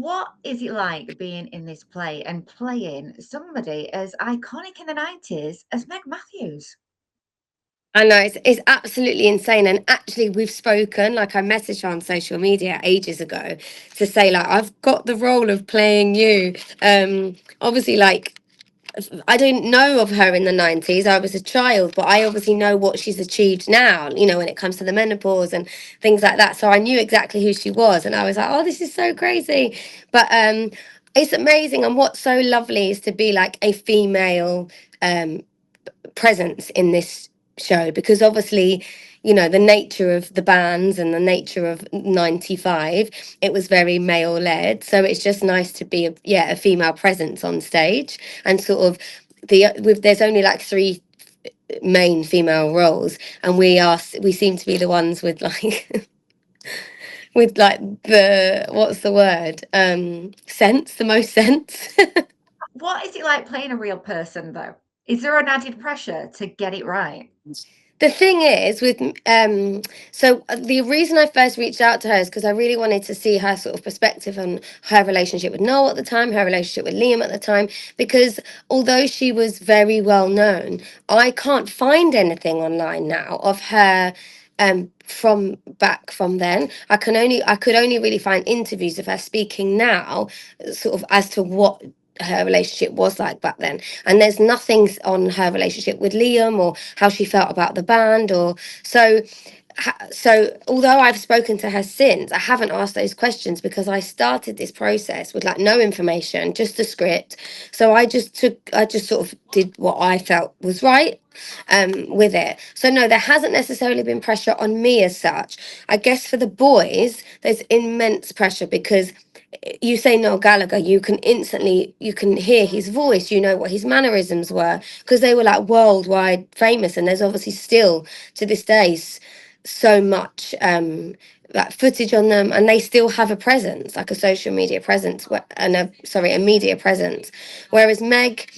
What is it like being in this play and playing somebody as iconic in the 90s as Meg Mathews? I know it's absolutely insane. And actually, we've spoken. Like I messaged her on social media ages ago to say like I've got the role of playing you. Obviously, like I didn't know of her in the 90s. I was a child, but I obviously know what she's achieved now, when it comes to the menopause and things like that. So I knew exactly who she was. And I was like, oh, this is so crazy. But it's amazing. And what's so lovely is to be like a female um, presence in this show, because obviously the nature of the bands and the nature of 95, it was very male led, so it's just nice to be a female presence on stage. And sort of there's only like three main female roles, and we seem to be the ones with like with like the what's the word, sense, the most sense. What is it like playing a real person, though? Is there an added pressure to get it right? The thing is with the reason I first reached out to her is because I really wanted to see her sort of perspective on her relationship with Noel at the time, her relationship with Liam at the time, because although she was very well known, I can't find anything online now of her from back from then. I could only really find interviews of her speaking now, sort of as to what her relationship was like back then. And there's nothing on her relationship with Liam or how she felt about the band, or so. So although I've spoken to her since, I haven't asked those questions because I started this process with like no information, just a script. So I just sort of did what I felt was right with it. So no, there hasn't necessarily been pressure on me as such. I guess for the boys there's immense pressure because you say Noel Gallagher, you can hear his voice, you know what his mannerisms were, because they were like worldwide famous. And there's obviously still to this day so much like footage on them, and they still have a presence, like a social media presence, and a media presence. Whereas Meg,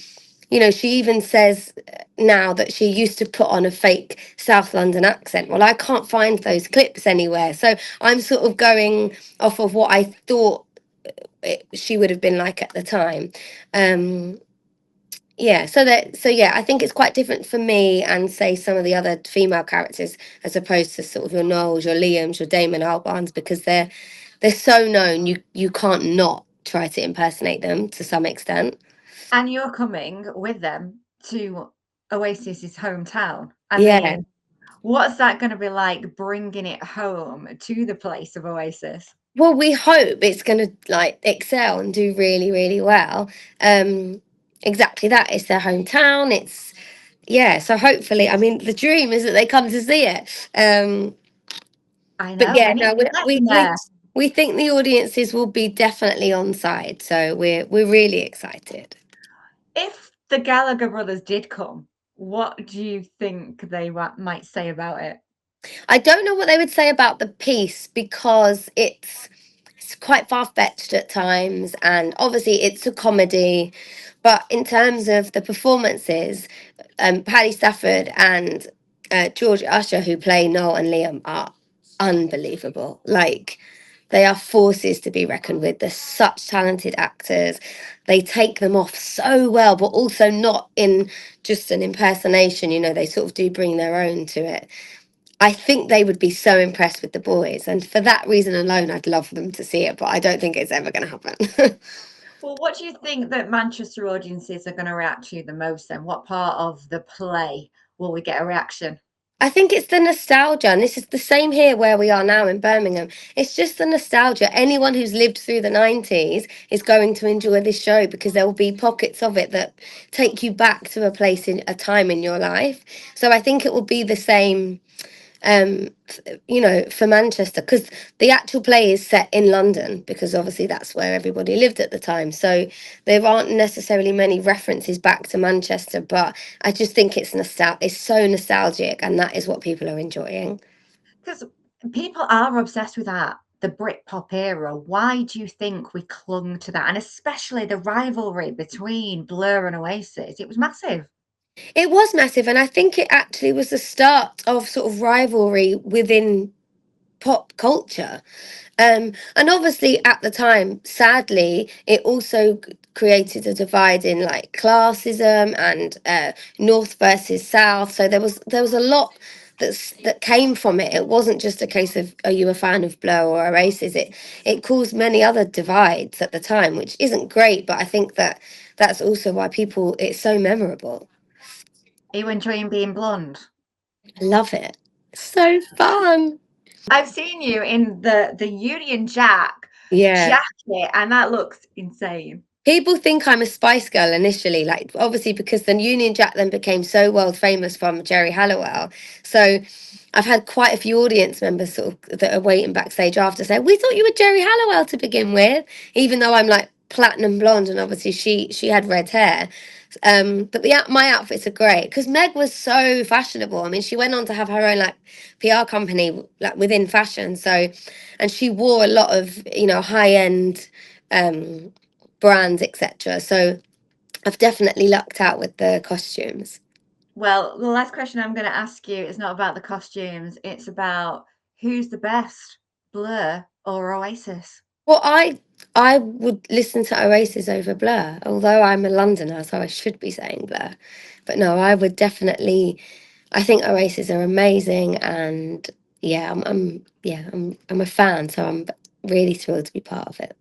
she even says now that she used to put on a fake South London accent. Well, I can't find those clips anywhere. So I'm sort of going off of what I thought she would have been like at the time. Um, yeah, so yeah, I think it's quite different for me and say some of the other female characters, as opposed to sort of your Knowles, your Liams, your Damon Albarns, because they're so known. You can't not try to impersonate them to some extent. And you're coming with them to Oasis's hometown. I Yeah. mean, what's that going to be like bringing it home to the place of Oasis? Well, we hope it's going to like excel and do really, really well. Um, exactly that. It's their hometown. It's yeah. So hopefully, I mean, the dream is that they come to see it. I But know. yeah, We need no, to get them there. we think the audiences will be definitely on side. So we're really excited. If the Gallagher brothers did come, what do you think they might say about it? I don't know what they would say about the piece because it's quite far fetched at times, and obviously it's a comedy. But in terms of the performances, Paddy Stafford and George Usher, who play Noel and Liam, are unbelievable. Like they are forces to be reckoned with. They're such talented actors. They take them off so well, but also not in just an impersonation. They sort of do bring their own to it. I think they would be so impressed with the boys, and for that reason alone, I'd love them to see it. But I don't think it's ever going to happen. Well, what do you think that Manchester audiences are going to react to the most then? What part of the play will we get a reaction? I think it's the nostalgia, and this is the same here where we are now in Birmingham. It's just the nostalgia. Anyone who's lived through the 90s is going to enjoy this show because there will be pockets of it that take you back to a place in a time in your life. So I think it will be the same for Manchester, because the actual play is set in London, because obviously that's where everybody lived at the time. So there aren't necessarily many references back to Manchester, but I just think it's so nostalgic, and that is what people are enjoying. Because people are obsessed with that, the Britpop era. Why do you think we clung to that? And especially the rivalry between Blur and Oasis. It was massive. It was massive, and I think it actually was the start of sort of rivalry within pop culture. And obviously at the time, sadly, it also created a divide in like classism and North versus South. So there was a lot that came from it. It wasn't just a case of are you a fan of Blur or Oasis? It caused many other divides at the time, which isn't great. But I think that's also why people it's so memorable. Are you enjoying being blonde? I love it. So fun. I've seen you in the Union Jack Yeah. jacket, and that looks insane. People think I'm a Spice Girl initially, like obviously because the Union Jack then became so world famous from Jerry Halliwell. So I've had quite a few audience members sort of that are waiting backstage after say, "We thought you were Jerry Halliwell to begin with," even though I'm like platinum blonde and obviously she had red hair. But my outfits are great because Meg was so fashionable. I mean, she went on to have her own like PR company like within fashion. So, and she wore a lot of high end um, brands, etc. So I've definitely lucked out with the costumes. Well, the last question I'm going to ask you is not about the costumes. It's about who's the best, Blur or Oasis? Well, I would listen to Oasis over Blur, although I'm a Londoner, so I should be saying Blur. But no, I would definitely. I think Oasis are amazing, and yeah, I'm a fan, so I'm really thrilled to be part of it.